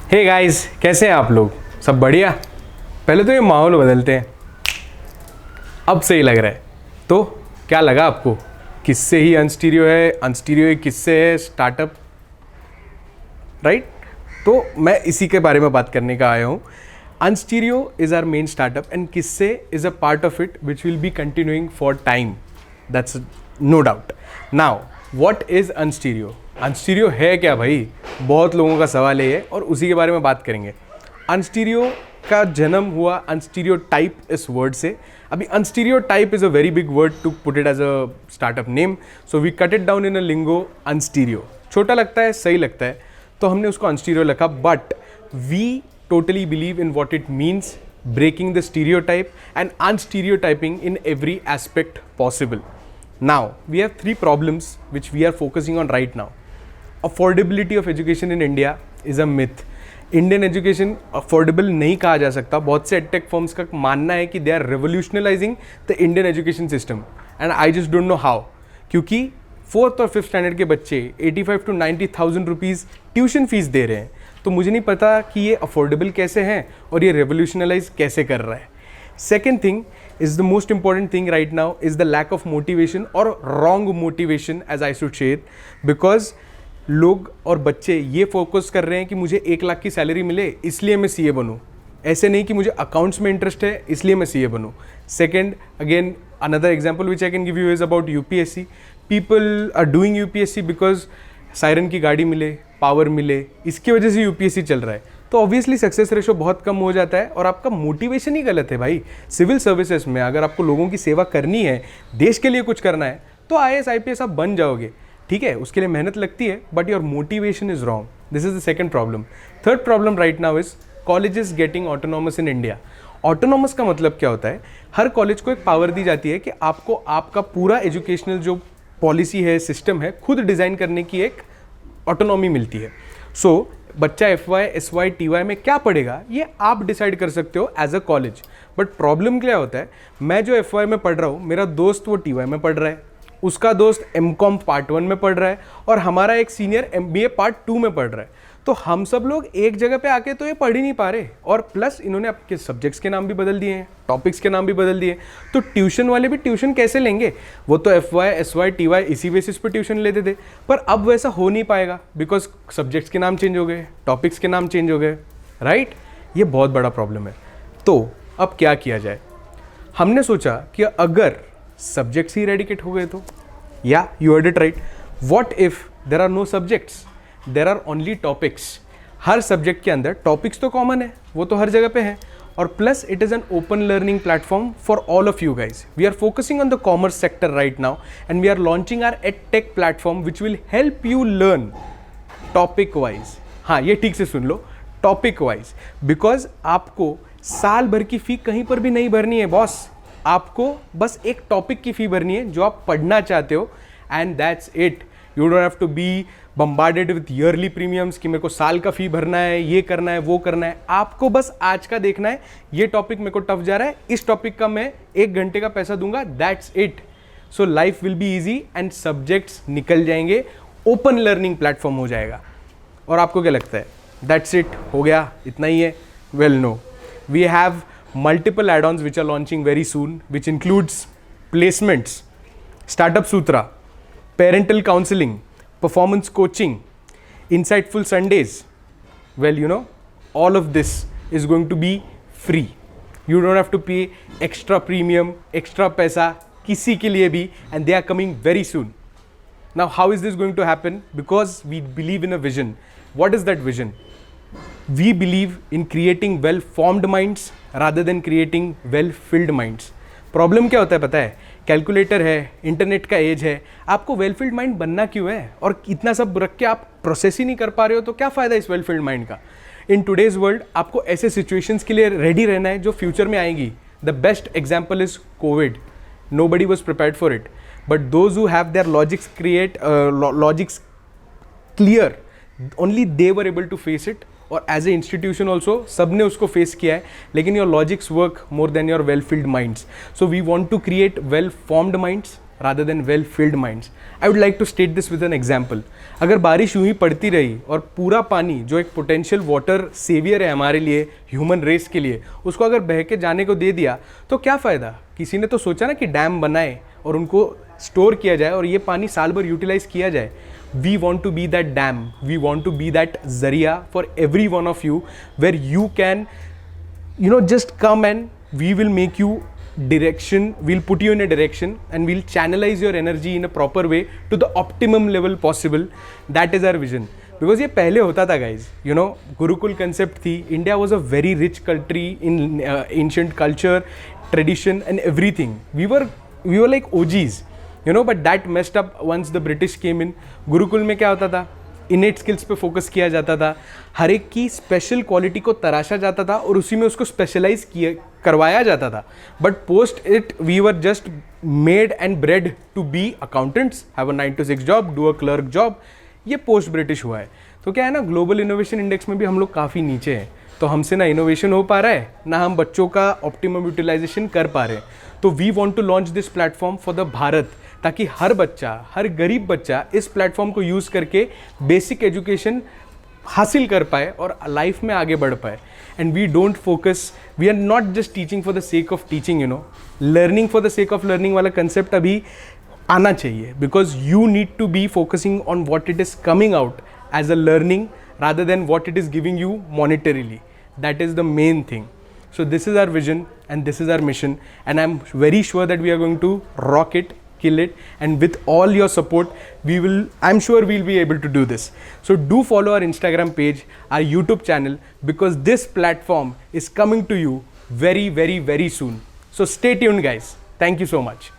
Hey guys, कैसे हैं आप लोग? सब बढ़िया? पहले तो ये माहौल बदलते हैं। अब सही लग रहा है तो क्या लगा आपको? किससे ही अनस्टीरियो है, अनस्टीरियो ही किससे है, स्टार्टअप, राइट? तो मैं इसी के बारे में बात करने का आया हूँ। Unstereo is our main startup and किससे is a part of it which will be continuing for time, that's no doubt. Now what is Unstereo? Unstereo है क्या भाई? बहुत लोगों का सवाल है और उसी के बारे में बात करेंगे। अनस्टीरियो का जन्म हुआ अनस्टीरियो टाइप इस वर्ड से। अभी unstereotype is a very big word to put it as a startup name, so we cut it down in a lingo Unstereo. छोटा लगता है, सही लगता है, तो हमने उसको अनस्टीरियो लिखा, but we totally believe in what it means, breaking the stereotype and unstereotyping in every aspect possible. Now we have three problems which we are focusing on right now. Affordability of education in India is a myth. Indian education affordable नहीं कहा जा सकता। बहुत से edtech firms का मानना है कि they are revolutionizing the Indian education system and I just don't know how. क्योंकि 4th और 5th स्टैंडर्ड के बच्चे 85 to 90,000 रुपीज़ ट्यूशन फीस दे रहे हैं, तो मुझे नहीं पता कि ये अफोर्डेबल कैसे हैं और ये रेवोल्यूशनलाइज कैसे कर रहा है। Second thing is the most important thing right now is the lack of motivation और wrong motivation, as I should share, because लोग और बच्चे ये फोकस कर रहे हैं कि मुझे 1 लाख की सैलरी मिले इसलिए मैं सीए बनूँ, ऐसे नहीं कि मुझे अकाउंट्स में इंटरेस्ट है इसलिए मैं सीए बनूँ। Second, again another example which I can give you is about UPSC. People are doing UPSC because siren की गाड़ी मिले, पावर मिले, इसकी वजह से यूपीएससी चल रहा है, तो ऑब्वियसली सक्सेस रेशो बहुत कम हो जाता है और आपका मोटिवेशन ही गलत है भाई। सिविल सर्विसेज में अगर आपको लोगों की सेवा करनी है, देश के लिए कुछ करना है, तो आईएएस आईपीएस आप बन जाओगे, ठीक है, उसके लिए मेहनत लगती है, but your motivation is wrong. This is the second problem. Third problem right now is colleges getting autonomous in India. Autonomous का मतलब क्या होता है? हर कॉलेज को एक पावर दी जाती है कि आपको आपका पूरा एजुकेशनल जो पॉलिसी है, सिस्टम है, खुद डिज़ाइन करने की एक ऑटोनॉमी मिलती है। सो बच्चा FY, SY, TY में क्या पढ़ेगा ये आप डिसाइड कर सकते हो as a college. But problem क्या होता है, मैं जो FY में पढ़ रहा हूँ, मेरा दोस्त वो TY में पढ़ रहा है, उसका दोस्त MCOM पार्ट 1 में पढ़ रहा है और हमारा एक सीनियर MBA पार्ट 2 में पढ़ रहा है, तो हम सब लोग एक जगह पे आके तो ये पढ़ ही नहीं पा रहे। और प्लस इन्होंने आपके सब्जेक्ट्स के नाम भी बदल दिए हैं, टॉपिक्स के नाम भी बदल दिए, तो ट्यूशन वाले भी ट्यूशन कैसे लेंगे? वो तो FY, SY, TY इसी बेसिस पे ट्यूशन लेते थे, पर अब वैसा हो नहीं पाएगा बिकॉज सब्जेक्ट्स के नाम चेंज हो गए, टॉपिक्स के नाम चेंज हो गए, राइट? ये बहुत बड़ा प्रॉब्लम है। तो अब क्या किया जाए? हमने सोचा कि अगर सब्जेक्ट्स ही रेडिकेट हो गए तो, या you heard it right, what if there are no subjects, there are only topics. हर सब्जेक्ट के अंदर टॉपिक्स तो कॉमन है, वो तो हर जगह पे है, और plus it is an open learning platform for all of you guys. We are focusing on the commerce sector right now and we are launching our EdTech platform which will help you learn topic wise. हाँ, ये ठीक से सुन लो, topic wise, because आपको साल भर की फ़ी कहीं पर भी नहीं भरनी है बॉस, आपको बस एक टॉपिक की फ़ी भरनी है जो आप पढ़ना चाहते हो, and that's it. You don't have to be bombarded with yearly premiums कि मेरे को साल का फ़ी भरना है, ये करना है, वो करना है। आपको बस आज का देखना है, ये टॉपिक मेरे को टफ जा रहा है, इस टॉपिक का मैं 1 घंटे का पैसा दूंगा, that's it. So life will be easy and subjects निकल जाएंगे, ओपन लर्निंग प्लेटफॉर्म हो जाएगा। और आपको क्या लगता है? दैट्स इट, हो गया, इतना ही है? Well no, we have multiple add-ons which are launching very soon, which includes placements, startup Sutra, parental counseling, performance coaching, insightful Sundays. Well, you know, all of this is going to be free. You don't have to pay extra premium, extra paisa किसी के लिए भी, and they are coming very soon. Now, how is this going to happen? Because we believe in a vision. What is that vision? We believe in creating well-formed minds rather than creating well-filled minds. Problem क्या होता है पता है? Calculator है, internet का as है, आपको well field mind बनना क्यों है? और इतना सब रख के आप प्रोसेस ही नहीं कर पा रहे हो, तो क्या फ़ायदा इस वेल फिल्ड माइंड का? इन टुडेज़ वर्ल्ड आपको ऐसे सिचुएशंस के लिए रेडी रहना है जो फ्यूचर में आएंगी। The best example is Covid. Nobody was prepared for it, but those who have their logics clear, only they were able to face it. और एज ए इंस्टीट्यूशन ऑल्सो सब ने उसको face किया है, लेकिन your logics work more than your well filled minds. So we want to create well formed minds rather than well filled minds. I would like to state this with an example. अगर बारिश यूं ही पड़ती रही और पूरा पानी जो एक पोटेंशियल वाटर सेवियर है हमारे लिए, ह्यूमन रेस के लिए, उसको अगर बह के जाने को दे दिया तो क्या फ़ायदा? किसी ने तो सोचा ना कि डैम बनाए और उनको स्टोर किया जाए और ये पानी साल भर यूटिलाइज किया जाए. We want to be that dam. We want to be that zaria for every one of you, where you can, just come and we will make you direction. We'll put you in a direction and we'll channelize your energy in a proper way to the optimum level possible. That is our vision. Because ये पहले होता था guys, Gurukul concept थी. India was a very rich country in ancient culture, tradition and everything. We were like OGs. But that messed up once the British came in. Gurukul में क्या होता था? इनेट skills पे फोकस किया जाता था, हर एक की स्पेशल क्वालिटी को तराशा जाता था और उसी में उसको स्पेशलाइज करवाया जाता था. But post it we were just made and bred to be accountants, have a 9 to 6 job, do a clerk job. ये पोस्ट ब्रिटिश हुआ है. तो क्या है ना, ग्लोबल इनोवेशन इंडेक्स में भी हम लोग काफ़ी नीचे हैं. तो हमसे ना इनोवेशन हो पा रहा है, ना हम बच्चों का ऑप्टिमम यूटिलाइजेशन कर पा रहे हैं. तो we want to launch this platform for the Bharat, ताकि हर बच्चा, हर गरीब बच्चा इस प्लेटफॉर्म को यूज़ करके बेसिक एजुकेशन हासिल कर पाए और लाइफ में आगे बढ़ पाए. And we don't focus, we are not just teaching for the sake of teaching, learning for the sake of learning वाला कंसेप्ट अभी आना चाहिए. Because you need to be focusing on what it is coming out as a learning rather than what it is giving you monetarily. That is the main thing. So this is our vision and this is our mission, and I'm very sure that we are going to rock it, kill it, and with all your support I'm sure we'll be able to do this. So do follow our Instagram page, our YouTube channel, because this platform is coming to you very, very, very soon. So stay tuned guys. Thank you so much.